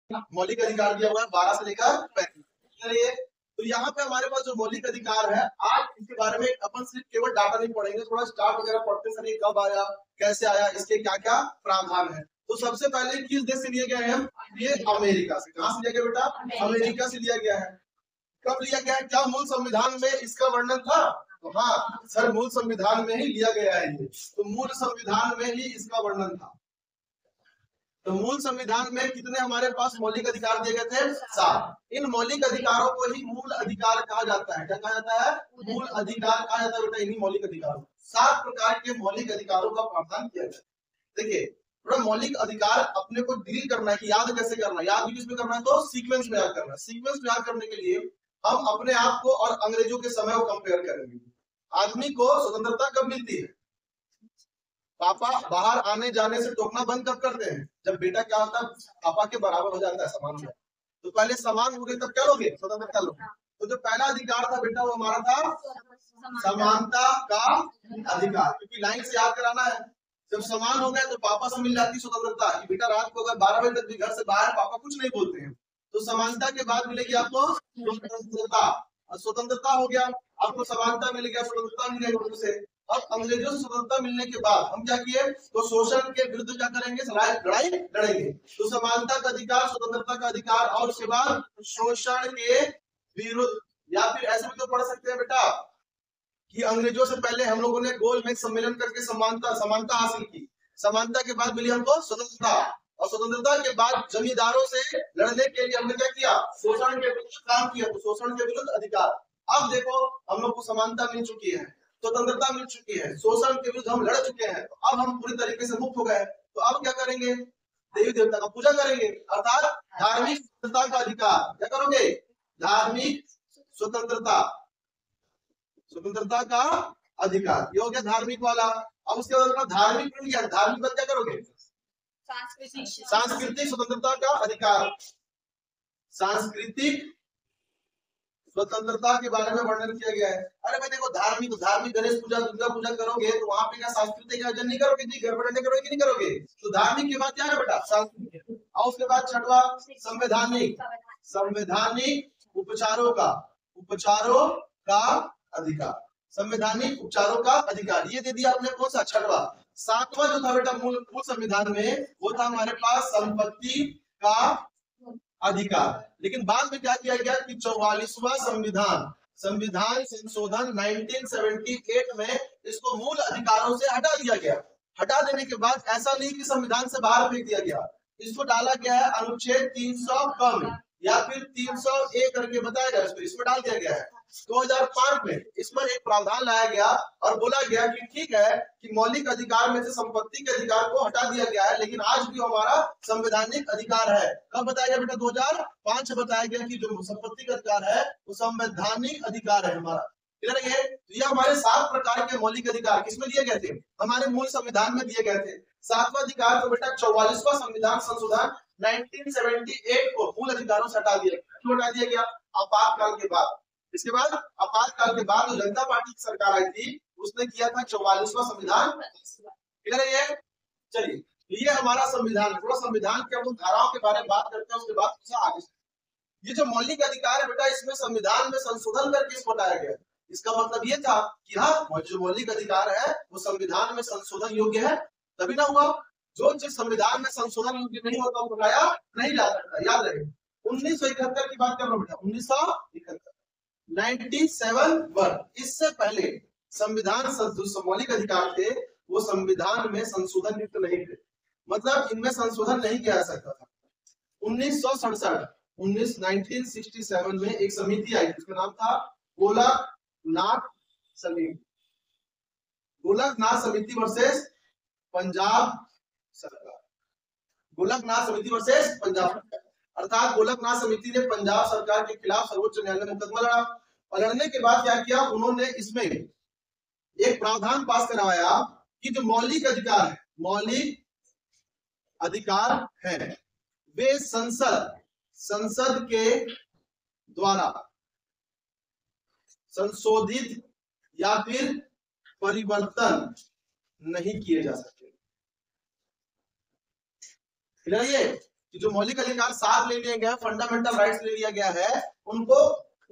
मौलिक अधिकार दिया हुआ है 12 से लेकर 35। तो यहाँ पे हमारे पास जो मौलिक अधिकार है, आज इसके बारे में अपन सिर्फ केवल डाटा नहीं पढ़ेंगे, थोड़ा स्टार्ट वगैरह पढ़ते सर ये कब आया, कैसे आया, इसके क्या क्या प्रावधान है। तो सबसे पहले किस देश से लिए गए हैं? ये अमेरिका से। कहाँ से लिया गया बेटा? अमेरिका से लिया गया है। कब लिया गया है? क्या मूल संविधान में इसका वर्णन था? तो हाँ सर, मूल संविधान में ही लिया गया है ये। तो मूल संविधान में ही इसका वर्णन था। तो मूल संविधान में कितने हमारे पास मौलिक अधिकार दिए गए थे? 7। इन मौलिक अधिकारों को ही मूल अधिकार कहा जाता है। क्या कहा जाता है? मूल अधिकार कहा जाता है बेटा इन्हीं मौलिक अधिकारों। 7 प्रकार के मौलिक अधिकारों का प्रावधान किया गया। देखिए थोड़ा मौलिक अधिकार अपने को डील करना है कि याद कैसे करना है। याद भी किसमें करना है? तो सीक्वेंस में याद करना है। सीक्वेंस में याद करने के लिए हम अपने आप को और अंग्रेजों के समय को कंपेयर करेंगे। आदमी को स्वतंत्रता कब मिलती है? पापा बाहर आने जाने से टोकना बंद कब करते हैं? जब बेटा क्या होता है? पापा के बराबर हो जाता है, समान हो जाता है। तो पहले समान हो गए तब क्या लोगे? स्वतंत्रता लोगे। तो जो पहला अधिकार था बेटा वो हमारा था समानता का अधिकार, क्योंकि लाइन से याद कराना है। जब समान हो गए तो पापा से मिल जाती स्वतंत्रता कि बेटा रात को अगर 12 बजे तक भी घर से बाहर, पापा कुछ नहीं बोलते हैं। तो समानता के बाद मिलेगी आपको स्वतंत्रता। स्वतंत्रता हो गया, आपको समानता मिल गया, स्वतंत्रता मिल गई से। अब अंग्रेजों से स्वतंत्रता मिलने के बाद हम क्या किए? तो शोषण के विरुद्ध क्या करेंगे? लड़ाई लड़ेंगे। तो समानता का अधिकार, स्वतंत्रता का अधिकार, और उसके बाद शोषण के विरुद्ध। या फिर ऐसे भी तो पढ़ सकते हैं बेटा कि अंग्रेजों से पहले हम लोगों ने गोलमेज सम्मेलन करके समानता हासिल की। समानता के बाद मिली हमको स्वतंत्रता, और स्वतंत्रता के बाद जमींदारों से लड़ने के लिए हमने क्या किया? शोषण के विरुद्ध काम किया। तो शोषण के विरुद्ध अधिकार। अब देखो हम लोग को समानता मिल चुकी है, स्वतंत्रता मिल चुकी है, शोषण के विरुद्ध हम लड़ चुके हैं। तो अब हम पूरी तरीके से मुक्त हो गए। तो अब क्या करेंगे? देवी देवता का पूजा करेंगे, अर्थात धार्मिक स्वतंत्रता का अधिकार। क्या करोगे? धार्मिक स्वतंत्रता, स्वतंत्रता का अधिकार, ये हो गया धार्मिक वाला। अब उसके बाद धार्मिक बन गया। धार्मिक बाद क्या करोगे? सांस्कृतिक स्वतंत्रता का अधिकार। सांस्कृतिक स्वतंत्रता के बारे में वर्णन किया गया है। अरे भाई देखो, धार्मिक गणेश पूजा, दुर्गा पूजा करोगे तो वहां पे क्या सांस्कृतिक आयोजन नहीं करोगे जी? घर पर करोगे कि नहीं करोगे? तो धार्मिक के बाद क्या है बेटा? सांस्कृतिक। और उसके बाद छठवा संवैधानिक उपचारों का अधिकार। संवैधानिक उपचारों का अधिकार ये दे दिया आपने। कौन सा? छठवा। 7वां जो था बेटा मूल संविधान में, वो था हमारे पास संपत्ति का अधिकार। लेकिन बाद में क्या किया गया कि 44वां संविधान संशोधन 1978 में इसको मूल अधिकारों से हटा दिया गया। हटा देने के बाद ऐसा नहीं कि संविधान से बाहर फेंक दिया गया, इसको डाला गया है अनुच्छेद 300 कम या फिर 300A करके बताया गया, इसमें डाल दिया गया है। 2005 में इस पर एक प्रावधान लाया गया और बोला गया कि ठीक है कि मौलिक अधिकार में से संपत्ति के अधिकार को हटा दिया गया है, लेकिन आज भी हमारा संवैधानिक अधिकार है। कब बताया गया बेटा? 2005 में बताया गया कि जो संपत्ति का अधिकार है वो संवैधानिक अधिकार है हमारा। ये तो हमारे 7 प्रकार के मौलिक अधिकार किसमें दिए गए थे? हमारे मूल संविधान में दिए गए थे। 7वां अधिकार तो बेटा 44वां संविधान संशोधन 1978 को मूल अधिकारों से हटा दिया गया। क्यों हटा दिया गया? आपातकाल के बाद। इसके बाद आपातकाल के बाद जो जनता पार्टी की सरकार आई थी उसने किया था 44वां संविधान। क्लियर है ये? चलिए ये हमारा संविधान। थोड़ा संविधान के हम धाराओं के बारे में बात करते हैं, उसके बाद आगे। ये जो मौलिक अधिकार है बेटा, इसमें संविधान में संशोधन करके इसको हटाया गया। इसका मतलब ये था कि हाँ जो मौलिक अधिकार है वो संविधान में संशोधन योग्य है, तभी ना हुआ। जो चीज संविधान में संशोधन योग्य नहीं होता वो हटाया नहीं जा सकता। याद रहे 1971 की बात कर रहा हूँ बेटा, 1971 97 वर्ष। इससे पहले संविधान जो मौलिक अधिकार थे वो संविधान में संशोधन युक्त नहीं थे, मतलब इनमें संशोधन नहीं किया जा सकता था। 1967 में एक समिति आई जिसका नाम था गोलकनाथ समिति वर्सेस पंजाब सरकार। गोलकनाथ समिति वर्सेस पंजाब सरकार, अर्थात गोलकनाथ समिति ने पंजाब सरकार के खिलाफ सर्वोच्च न्यायालय में मुकदमा लड़ा। और लड़ने के बाद क्या किया उन्होंने? इसमें एक प्रावधान पास करवाया कि जो मौलिक अधिकार है वे संसद के द्वारा संशोधित या फिर परिवर्तन नहीं किए जा सकते। कि जो मौलिक अधिकार 7 ले लिए गए, फंडामेंटल राइट्स ले लिया गया है, उनको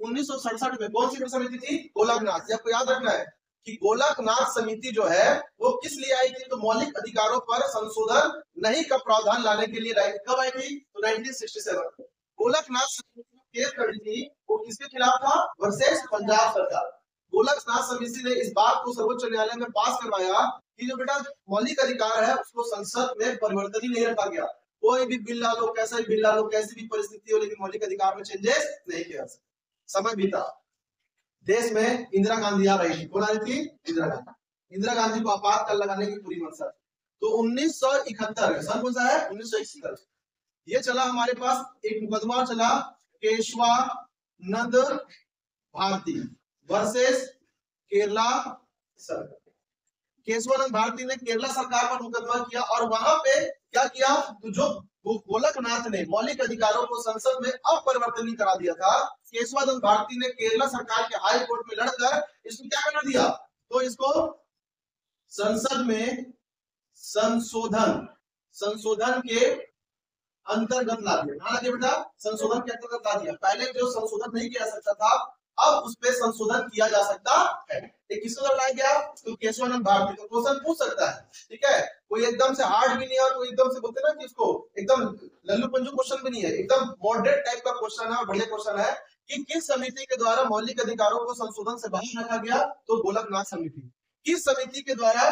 1967 में कौन सी समिति थी? गोलकनाथ। आपको याद रखना है कि गोलकनाथ समिति जो है वो किस लिए आई थी? तो मौलिक अधिकारों पर संशोधन नहीं का प्रावधान लाने के लिए कब आई थी? तो 1967। गोलकनाथ समिति केस करी थी, वो किसके खिलाफ था? वर्सेस पंजाब सरकार। गोलकनाथ समिति ने इस बात को सर्वोच्च न्यायालय में पास करवाया कि जो बेटा मौलिक अधिकार है उसको संसद में परिवर्तन ही नहीं रखा गया। कोई भी बिल ला लो, कैसा भी बिल ला लो, कैसी भी परिस्थिति हो, लेकिन मौलिक अधिकार में चेंजेस नहीं किया जा सकता। समय बीता, देश में इंदिरा गांधी आ रही थी। कौन आ रही थी? इंदिरा गांधी। इंदिरा गांधी को आपातकाल लगाने की पूरी मंशा। तो 1971 सन कौन सा है? 1971। ये चला हमारे पास एक मुकदमा चला, केशवानंद भारती वर्सेस केरला सरकार। केशवानंद भारती ने केरला सरकार पर मुकदमा किया और वहां पे क्या किया? तो जो गोलकनाथ ने मौलिक अधिकारों को संसद में अपरिवर्तनीय करा दिया था, केशवानंद भारती ने केरला सरकार के हाई कोर्ट में लड़कर इसको क्या कर दिया? तो इसको संसद में संशोधन के अंतर्गत ला दिया। बेटा संशोधन के अंतर्गत ला दिया। पहले जो संशोधन नहीं किया सकता था, अब उस पर संशोधन किया जा सकता है। किसको लाया गया? तो केशवानंद भारती। तो क्वेश्चन पूछ सकता है, ठीक है? कोई एकदम से हार्ड भी नहीं है और कोई एकदम से बोलते ना कि इसको एकदम लल्लू पंजू क्वेश्चन भी नहीं है, एकदम मॉडरेट टाइप का क्वेश्चन है और बढ़िया क्वेश्चन है कि किस समिति के द्वारा मौलिक अधिकारों को संशोधन से बाहर रखा गया? तो गोलकनाथ समिति। किस समिति के द्वारा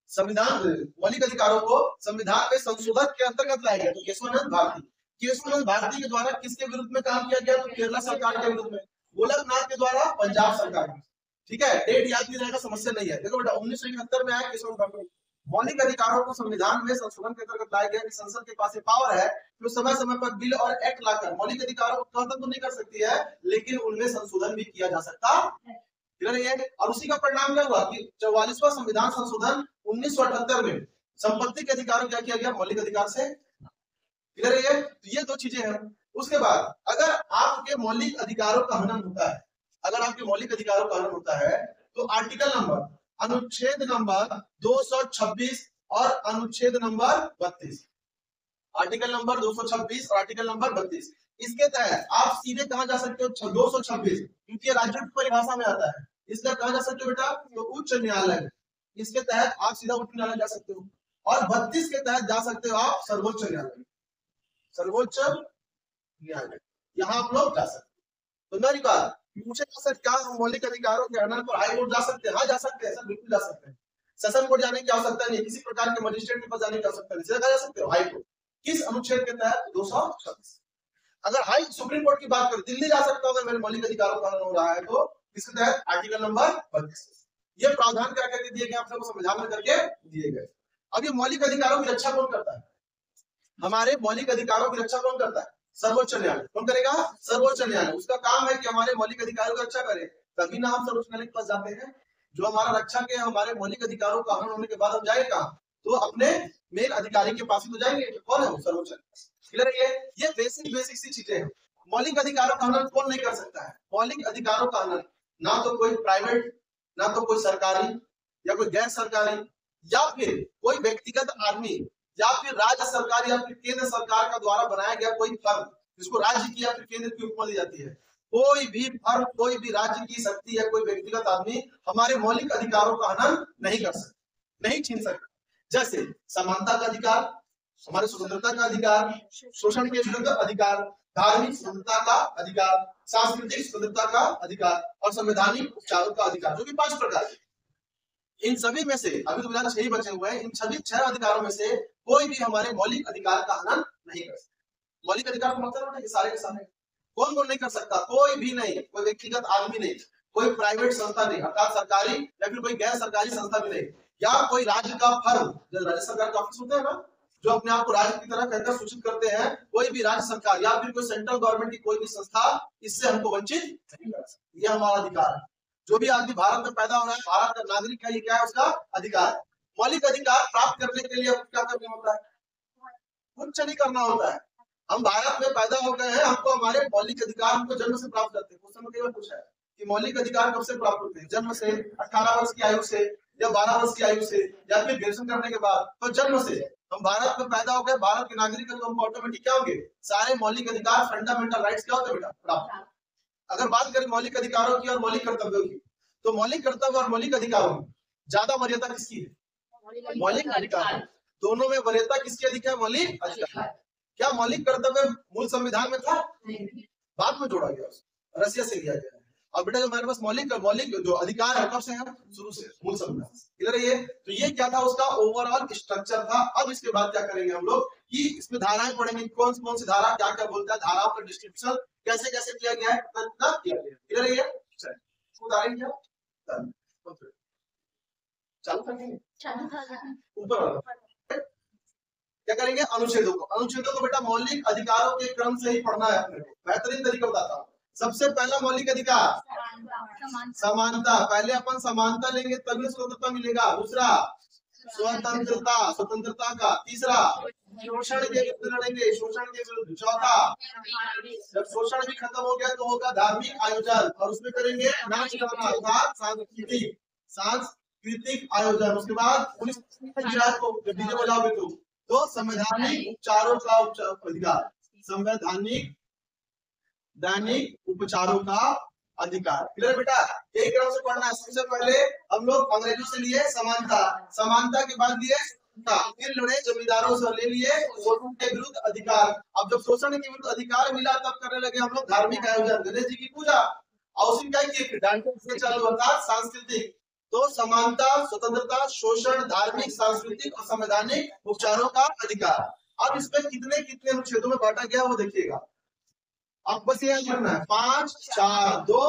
संविधान मौलिक अधिकारों को संविधान में संशोधन के अंतर्गत लाया गया? तो केशवानंद भारती। केशवानंद भारती के द्वारा किसके विरुद्ध में काम किया गया? तो केरला सरकार के विरुद्ध में। गोलकनाथ के द्वारा पंजाब सरकार की। ठीक है, डेट याद नहीं रहेगा, समस्या नहीं है। देखो बेटा 1971 में आया केशवानंद भारती। मौलिक अधिकारों को संविधान में संशोधन के अंतर्गत लाया गया कि संसद के पास पावर है जो समय समय पर बिल और एक्ट लाकर मौलिक अधिकारों को खत्म तो नहीं कर सकती है, लेकिन उनमें संशोधन भी किया जा सकता है। और उसी का परिणाम क्या हुआ कि 44वां संविधान संशोधन 1978 में संपत्ति के अधिकारों क्या किया गया? मौलिक अधिकार से। ये दो चीजें हैं। उसके बाद अगर आपके मौलिक अधिकारों का हनन होता है, अगर आपके मौलिक अधिकारों का हनन होता है, तो आर्टिकल नंबर अनुच्छेद नंबर 226 और अनुच्छेद नंबर 32, आर्टिकल नंबर 226 और आर्टिकल नंबर 32, इसके तहत आप सीधे कहां जा सकते हो? 226 क्योंकि राज्य की परिभाषा में आता है, इसलिए कहां जा सकते हो बेटा? तो उच्च न्यायालय। इसके तहत आप सीधा उच्च न्यायालय जा सकते हो। और 32 के तहत जा सकते हो आप सर्वोच्च न्यायालय। सर्वोच्च न्यायालय यहाँ आप लोग जा सकते हो। तो मेरी बात पूछे सर क्या हम मौलिक अधिकारों के हनन पर हाई कोर्ट जा सकते हैं? हाँ जा सकते हैं सर, बिल्कुल जा सकते हैं। सेशन कोर्ट जाने की आवश्यकता नहीं है, किसी प्रकार के मजिस्ट्रेट के पास जाने की आवश्यकता नहीं, सीधा जा सकते हो हाई कोर्ट। किस अनुच्छेद के तहत? 226। अगर हाई सुप्रीम कोर्ट की बात करें, दिल्ली जा सकता हूं अगर मेरे मौलिक अधिकारों का हनन हो रहा है तो इसके तहत आर्टिकल नंबर 32। ये प्रावधान क्या करके दिए गए? आप सबको संविधान में करके दिए गए। अब ये मौलिक अधिकारों की रक्षा कौन करता है? हमारे मौलिक अधिकारों की रक्षा कौन करता है? सर्वोच्च न्यायालय। कौन करेगा? सर्वोच्च न्यायालय। उसका काम है कि हमारे मौलिक अधिकारों की रक्षा करे, तभी ना हम सर्वोच्च न्यायालय के पास जाते हैं। जो हमारा रक्षा के हमारे मौलिक अधिकारों का हनन होने के बाद हम जाएंगे कहां? तो अपने मेन अधिकारी के पास ही तो जाएंगे। कौन है वो? सर्वोच्च न्यायालय। ये बेसिक सी चीजें हैं। मौलिक अधिकारों का हनन कौन नहीं कर सकता है? मौलिक अधिकारों का हनन ना तो कोई प्राइवेट, ना तो कोई सरकारी या कोई गैर सरकारी, या फिर कोई व्यक्तिगत आदमी, या फिर राज्य सरकार या फिर केंद्र सरकार का द्वारा बनाया गया कोई फर्म जिसको राज्य की या फिर केंद्र की उपमा दी जाती है। कोई भी फर्म, कोई भी राज्य की शक्ति या कोई व्यक्तिगत आदमी हमारे मौलिक अधिकारों का हनन नहीं कर सकता, नहीं छीन सकता। जैसे समानता का अधिकार, हमारे स्वतंत्रता का अधिकार, शोषण के विरुद्ध अधिकार, धार्मिक स्वतंत्रता का अधिकार, सांस्कृतिक स्वतंत्रता का अधिकार और संवैधानिक उपचारों का अधिकार, जो कि 5 प्रकार के। इन सभी में से अभी तो फिलहाल 6 बचे हुए हैं। इन सभी 6 अधिकारों में से कोई भी हमारे मौलिक अधिकार का हनन नहीं कर सकता। मौलिक अधिकार का मतलब है सारे के सारे। कौन कौन नहीं कर सकता? कोई भी नहीं, कोई व्यक्तिगत आदमी नहीं, कोई प्राइवेट संस्था नहीं अर्थात सरकारी या फिर कोई गैर सरकारी संस्था भी नहीं, या कोई राज्य का फर्म, जो राज्य सरकार का ऑफिस होता है ना, जो अपने आप को राज्य की तरह कहकर सूचित करते हैं, कोई भी राज्य सरकार या फिर कोई सेंट्रल गवर्नमेंट की कोई भी संस्था इससे हमको वंचित नहीं कर सकती। ये हमारा अधिकार है। जो भी आदमी भारत में पैदा हो रहा है, भारत का नागरिक है, ये क्या है? उसका अधिकार। मौलिक अधिकार प्राप्त करने के लिए क्या करना होता है? कुछ नहीं करना होता है। हम भारत में पैदा हो गए हैं, हमको हमारे मौलिक अधिकार हमको जन्म से प्राप्त करते हैं। क्वेश्चन में केवल पूछा है कि मौलिक अधिकार कब से प्राप्त होते हैं? जन्म से, 18 वर्ष की आयु से, या 12 वर्ष की आयु से, या फिर ग्रेजुएशन करने के बाद। तो जन्म से हम भारत में पैदा हो गए, भारत के नागरिक हैं, तो हमको ऑटोमेटिक क्या होंगे, सारे मौलिक अधिकार, फंडामेंटल राइट्स क्या होते हैं बेटा, प्राप्त। अगर बात करें मौलिक अधिकारों की और मौलिक कर्तव्यों की, तो मौलिक कर्तव्य और मौलिक अधिकारों में ज्यादा वरीयता किसकी है, मौलिक अधिकार। दोनों में वरीयता किसकी अधिक है, मौलिक अधिकार। क्या मौलिक कर्तव्य मूल संविधान में था, बाद में जोड़ा गया, रसिया से लिया गया। और बेटा हमारे पास मौलिक जो अधिकार है कब से है, शुरू से, मूल संविधान। क्लियर है ये? तो ये क्या था, उसका ओवरऑल स्ट्रक्चर था। अब इसके बाद क्या करेंगे हम लोग कि इसमें धाराएं पढ़ेंगे, कौन कौन सी धारा क्या क्या बोलता है, धाराओं का डिस्क्रिप्शन कैसे कैसे किया गया है, क्लियर है ये? उदाहरण क्या चालू करेंगे, ऊपर क्या करेंगे, अनुच्छेदों को। अनुच्छेदों को बेटा मौलिक अधिकारों के क्रम से ही पढ़ना है अपने को। बेहतरीन तरीका बताता हूँ। सबसे पहला मौलिक अधिकार समानता। पहले अपन समानता लेंगे तभी स्वतंत्रता मिलेगा। दूसरा स्वतंत्रता, स्वतंत्रता का। तीसरा शोषण के विरुद्ध लड़ेंगे, शोषण के विरुद्ध। चौथा जब शोषण भी खत्म हो गया तो होगा धार्मिक आयोजन, और उसमें करेंगे नाच गाना अर्थात सांस्कृतिक आयोजन। उसके बाद पुलिस को डीजे बजाओगे तो संवैधानिक उपचारों का अधिकार, संवैधानिक दैनिक उपचारों का अधिकार। क्लियर बेटा? यही क्रम से पढ़ना है। सबसे पहले हम लोग अंग्रेजों से लिए समानता, समानता के बाद लिए फिर लड़े जमींदारों से, ले लिए शोषण के विरुद्ध अधिकार। अब जब शोषण के विरुद्ध अधिकार मिला तब करने लगे हम लोग धार्मिक आयोजन, गणेश जी की पूजा, और उसी क्या किए चालू अर्थात सांस्कृतिक। तो समानता, स्वतंत्रता, शोषण, धार्मिक, सांस्कृतिक और संवैधानिक उपचारों का अधिकार। अब इसमें कितने कितने अनुच्छेदों में बांटा गया वो देखिएगा। अब बस ये करना है 5 4 2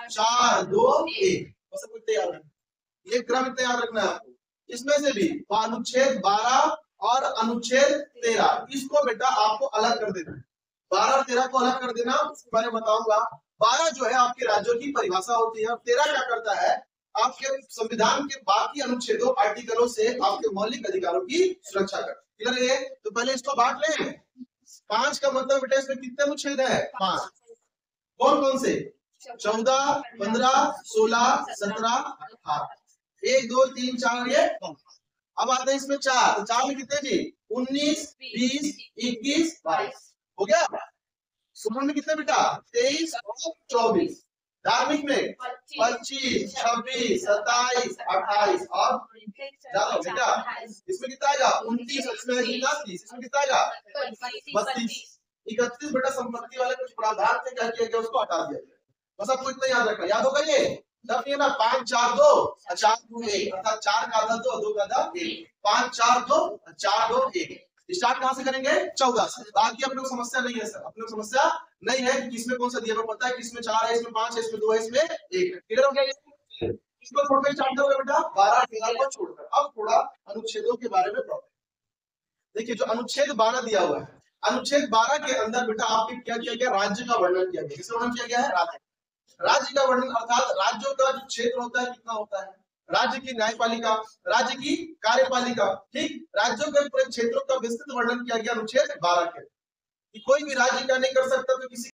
4 2 1, बस कुछ तैयार रखना, ये क्रम तैयार रखना है आपको। इसमें से भी अनुच्छेद 12 और अनुच्छेद 13 इसको बेटा आपको अलग कर देना है। 12 और 13 को अलग कर देना, मैं बताऊंगा। 12 जो है आपके राज्यों की परिभाषा होती है, और 13 क्या करता है, आपके संविधान के बाकी अनुच्छेदों आर्टिकलों से आपके मौलिक अधिकारों की सुरक्षा करता है। क्लियर है? तो पहले इसको बांट लें। 5 का मतलब बेटा इसमें कितने अनुच्छेद है, 5। कौन कौन से, 14 15 16 17 18, 1 2 3 4 ये। अब आते हैं इसमें 4, तो 4 में कितने जी, 19 20 21 22 हो गया। शोषण में कितने बेटा, 23 और 24। धार्मिक में 25 26 27 28 और बेटा इसमें कितना आएगा, 29, इसमें 30, इसमें कितना आएगा 32। 31 बेटा संपत्ति वाले कुछ प्रावधान से क्या किया गया, उसको हटा दिया गया। बस आपको इतना याद रखना, याद होगा ये तब ये ना 5 4 2 4 2 1, अर्थात 4 का आधा 2 2 का आधा 1, 5 4 2 4 2 1। स्टार्ट कहां से करेंगे, 14 से। बाकी अपने को समस्या नहीं है सर, अपने को समस्या नहीं है कि किसमें कौन सा दिया हुआ, पता है किसमें 4 है, इसमें 5 है, इसमें 2 है, इसमें 1 है। क्लियर हो गया? इसको छोड़कर चार्ट होगा बेटा 12 13 को छोड़कर। अब थोड़ा अनुच्छेदों के बारे में प्रॉब्लम देखिए। जो अनुच्छेद 12 दिया हुआ है, अनुच्छेद 12 के अंदर बेटा आपके क्या किया गया, राज्य का वर्णन किया गया। किसका वर्णन किया गया है, राज्य का वर्णन, अर्थात राज्यों का जो क्षेत्र होता है कितना होता है, राज्य की न्यायपालिका, राज्य की कार्यपालिका, ठीक, राज्यों के क्षेत्रों का विस्तृत वर्णन किया गया अनुच्छेद 12 के। कोई भी राज्य क्या नहीं कर सकता, तो किसी